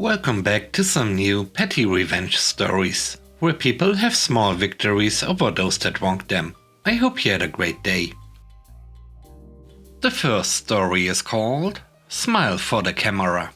Welcome back to some new petty revenge stories, where people have small victories over those that wronged them. I hope you had a great day. The first story is called Smile for the Camera.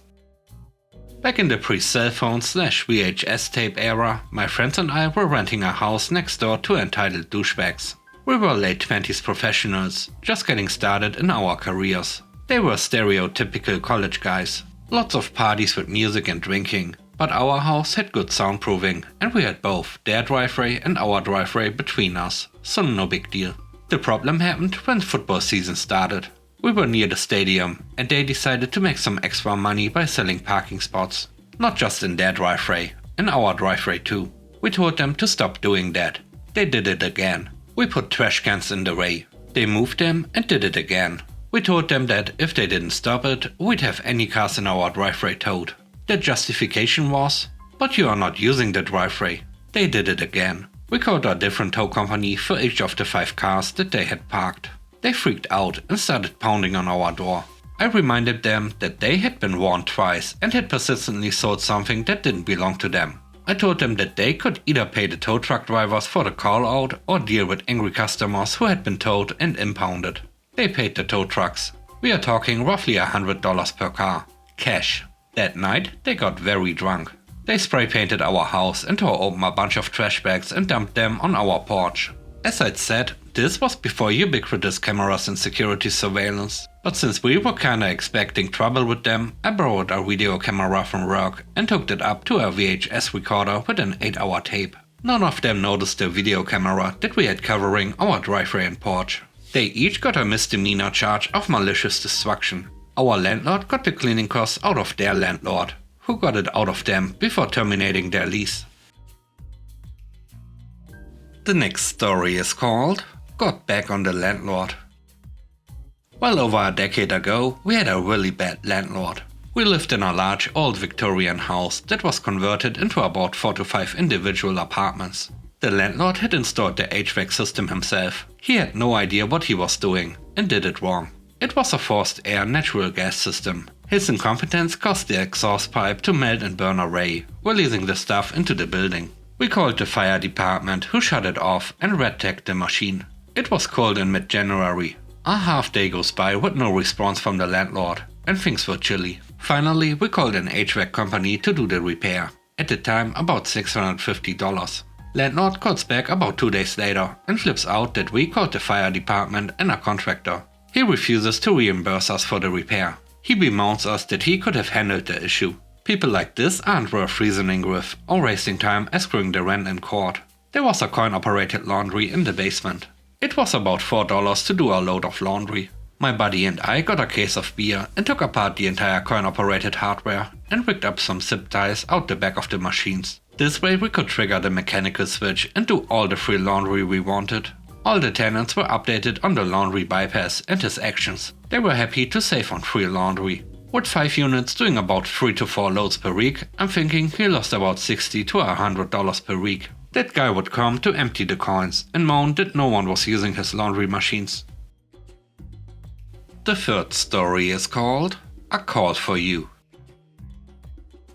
Back in the pre-cell phone/VHS tape era, my friends and I were renting a house next door to entitled douchebags. We were late 20s professionals, just getting started in our careers. They were stereotypical college guys. Lots of parties with music and drinking, but our house had good soundproofing and we had both their driveway and our driveway between us, so no big deal. The problem happened when football season started. We were near the stadium and they decided to make some extra money by selling parking spots. Not just in their driveway, in our driveway too. We told them to stop doing that. They did it again. We put trash cans in the way. They moved them and did it again. We told them that if they didn't stop it, we'd have any cars in our driveway towed. Their justification was, but you are not using the driveway. They did it again. We called a different tow company for each of the 5 cars that they had parked. They freaked out and started pounding on our door. I reminded them that they had been warned twice and had persistently sold something that didn't belong to them. I told them that they could either pay the tow truck drivers for the call out or deal with angry customers who had been towed and impounded. They paid the tow trucks. We are talking roughly $100 per car. Cash. That night, they got very drunk. They spray painted our house and tore open a bunch of trash bags and dumped them on our porch. As I'd said, this was before ubiquitous cameras and security surveillance. But since we were kinda expecting trouble with them, I borrowed a video camera from work and hooked it up to a VHS recorder with an 8-hour tape. None of them noticed the video camera that we had covering our driveway and porch. They each got a misdemeanor charge of malicious destruction. Our landlord got the cleaning costs out of their landlord, who got it out of them before terminating their lease. The next story is called Got Back on the Landlord. Well over a decade ago, we had a really bad landlord. We lived in a large old Victorian house that was converted into about 4 to 5 individual apartments. The landlord had installed the HVAC system himself. He had no idea what he was doing and did it wrong. It was a forced air natural gas system. His incompetence caused the exhaust pipe to melt and burn away, releasing the stuff into the building. We called the fire department, who shut it off and red-tagged the machine. It was cold in mid-January. A half day goes by with no response from the landlord, and things were chilly. Finally, we called an HVAC company to do the repair. At the time, about $650. Landlord calls back about 2 days later and flips out that we called the fire department and a contractor. He refuses to reimburse us for the repair. He bemoans us that he could have handled the issue. People like this aren't worth reasoning with or wasting time escrowing the rent in court. There was a coin-operated laundry in the basement. It was about $4 to do a load of laundry. My buddy and I got a case of beer and took apart the entire coin-operated hardware and rigged up some zip ties out the back of the machines. This way we could trigger the mechanical switch and do all the free laundry we wanted. All the tenants were updated on the laundry bypass and his actions. They were happy to save on free laundry. With 5 units doing about 3 to 4 loads per week, I'm thinking he lost about $60 to $100 per week. That guy would come to empty the coins and moan that no one was using his laundry machines. The third story is called A Call for You.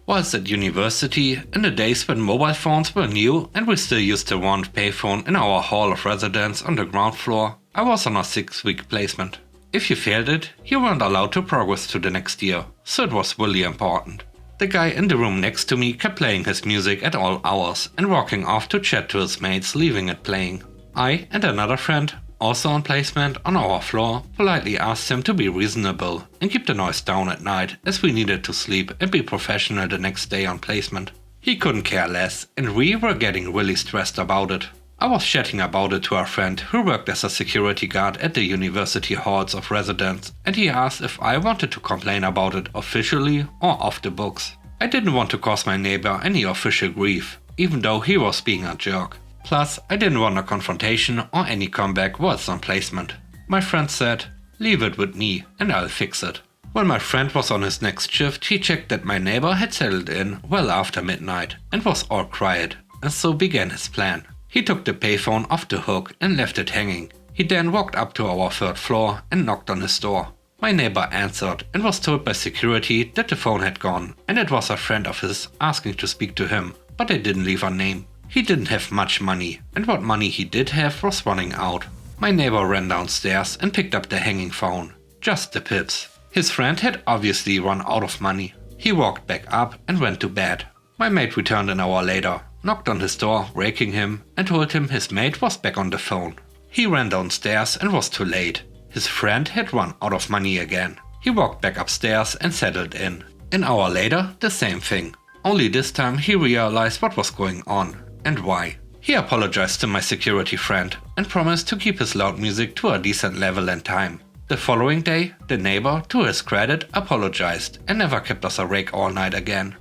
Whilst at university, in the days when mobile phones were new and we still used the one payphone in our hall of residence on the ground floor, I was on a 6-week placement. If you failed it, you weren't allowed to progress to the next year, so it was really important. The guy in the room next to me kept playing his music at all hours and walking off to chat to his mates, leaving it playing. I and another friend, also on placement on our floor, politely asked him to be reasonable and keep the noise down at night, as we needed to sleep and be professional the next day on placement. He couldn't care less and we were getting really stressed about it. I was chatting about it to a friend who worked as a security guard at the university halls of residence, and he asked if I wanted to complain about it officially or off the books. I didn't want to cause my neighbor any official grief, even though he was being a jerk. Plus, I didn't want a confrontation or any comeback whilst on placement. My friend said, "Leave it with me and I'll fix it." When my friend was on his next shift, he checked that my neighbor had settled in well after midnight and was all quiet, and so began his plan. He took the payphone off the hook and left it hanging. He then walked up to our 3rd floor and knocked on his door. My neighbor answered and was told by security that the phone had gone and it was a friend of his asking to speak to him, but they didn't leave a name. He didn't have much money, and what money he did have was running out. My neighbor ran downstairs and picked up the hanging phone. Just the pips. His friend had obviously run out of money. He walked back up and went to bed. My mate returned an hour later, knocked on his door, waking him, and told him his mate was back on the phone. He ran downstairs and was too late. His friend had run out of money again. He walked back upstairs and settled in. An hour later, the same thing. Only this time he realized what was going on and why. He apologized to my security friend and promised to keep his loud music to a decent level and time. The following day, the neighbor, to his credit, apologized and never kept us awake all night again.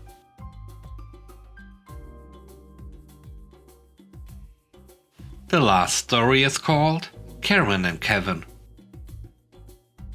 The last story is called Karen and Kevin.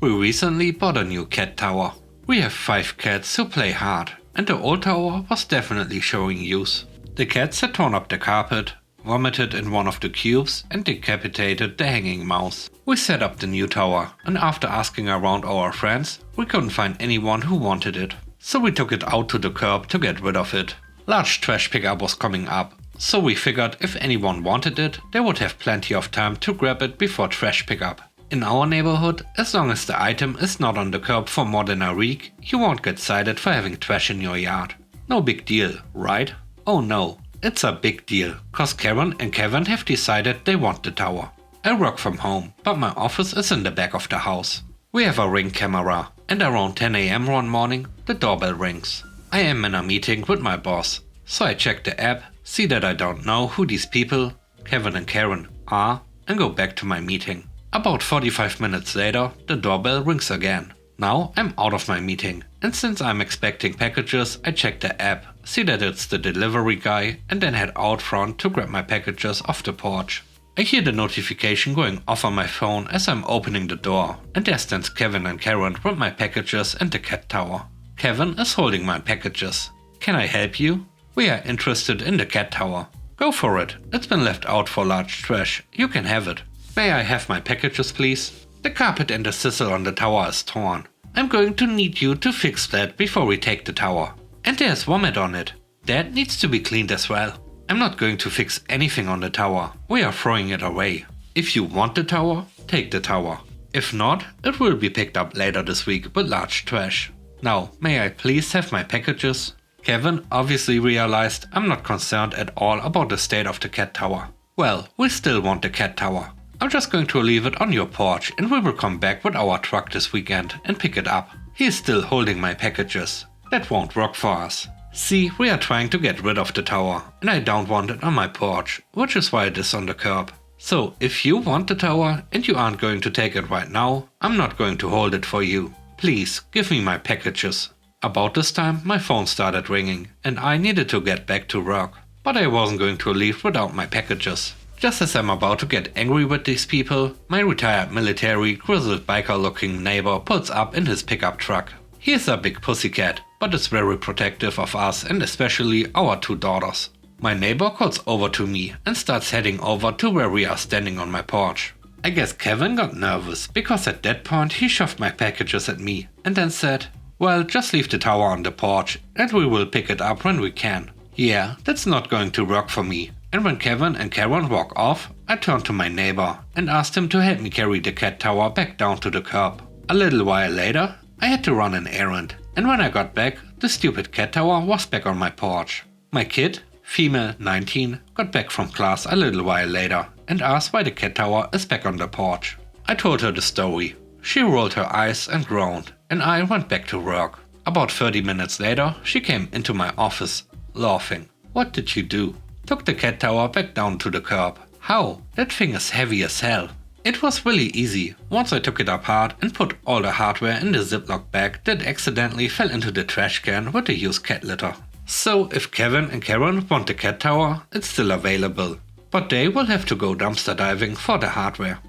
We recently bought a new cat tower. We have 5 cats who play hard, and the old tower was definitely showing use. The cats had torn up the carpet, vomited in one of the cubes, and decapitated the hanging mouse. We set up the new tower, and after asking around our friends, we couldn't find anyone who wanted it. So we took it out to the curb to get rid of it. Large trash pickup was coming up, so we figured if anyone wanted it, they would have plenty of time to grab it before trash pickup. In our neighborhood, as long as the item is not on the curb for more than a week, you won't get cited for having trash in your yard. No big deal, right? Oh no, it's a big deal, cause Karen and Kevin have decided they want the tower. I work from home, but my office is in the back of the house. We have a Ring camera, and around 10 AM one morning, the doorbell rings. I am in a meeting with my boss, so I check the app, see that I don't know who these people, Kevin and Karen, are, and go back to my meeting. About 45 minutes later, the doorbell rings again. Now I'm out of my meeting, and since I'm expecting packages, I check the app, see that it's the delivery guy, and then head out front to grab my packages off the porch. I hear the notification going off on my phone as I'm opening the door, and there stands Kevin and Karen with my packages and the cat tower. Kevin is holding my packages. Can I help you? We are interested in the cat tower. Go for it. It's been left out for large trash. You can have it. May I have my packages, please? The carpet and the sisal on the tower is torn. I'm going to need you to fix that before we take the tower. And there's vomit on it. That needs to be cleaned as well. I'm not going to fix anything on the tower. We are throwing it away. If you want the tower, take the tower. If not, it will be picked up later this week with large trash. Now, may I please have my packages? Kevin obviously realized I'm not concerned at all about the state of the cat tower. Well, we still want the cat tower. I'm just going to leave it on your porch and we will come back with our truck this weekend and pick it up. He is still holding my packages. That won't work for us. See, we are trying to get rid of the tower and I don't want it on my porch, which is why it is on the curb. So, if you want the tower and you aren't going to take it right now, I'm not going to hold it for you. Please, give me my packages. About this time, my phone started ringing and I needed to get back to work. But I wasn't going to leave without my packages. Just as I'm about to get angry with these people, my retired military, grizzled biker-looking neighbor pulls up in his pickup truck. He is a big pussycat, but is very protective of us and especially our 2 daughters. My neighbor calls over to me and starts heading over to where we are standing on my porch. I guess Kevin got nervous because at that point he shoved my packages at me and then said, "Well, just leave the tower on the porch and we will pick it up when we can." Yeah, that's not going to work for me. And when Kevin and Karen walk off, I turned to my neighbor and asked him to help me carry the cat tower back down to the curb. A little while later, I had to run an errand, and when I got back, the stupid cat tower was back on my porch. My kid, female 19, got back from class a little while later and asked why the cat tower is back on the porch. I told her the story. She rolled her eyes and groaned, and I went back to work. About 30 minutes later, she came into my office, laughing. "What did you do?" "Took the cat tower back down to the curb." "How? That thing is heavy as hell." "It was really easy. Once I took it apart and put all the hardware in the Ziploc bag that accidentally fell into the trash can with the used cat litter. So if Kevin and Karen want the cat tower, it's still available. But they will have to go dumpster diving for the hardware."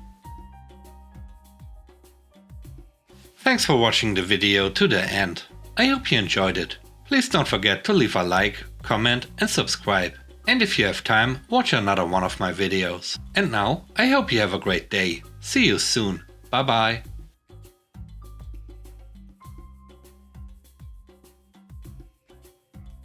Thanks for watching the video to the end. I hope you enjoyed it. Please don't forget to leave a like, comment and subscribe. And if you have time, watch another one of my videos. And now, I hope you have a great day. See you soon. Bye bye.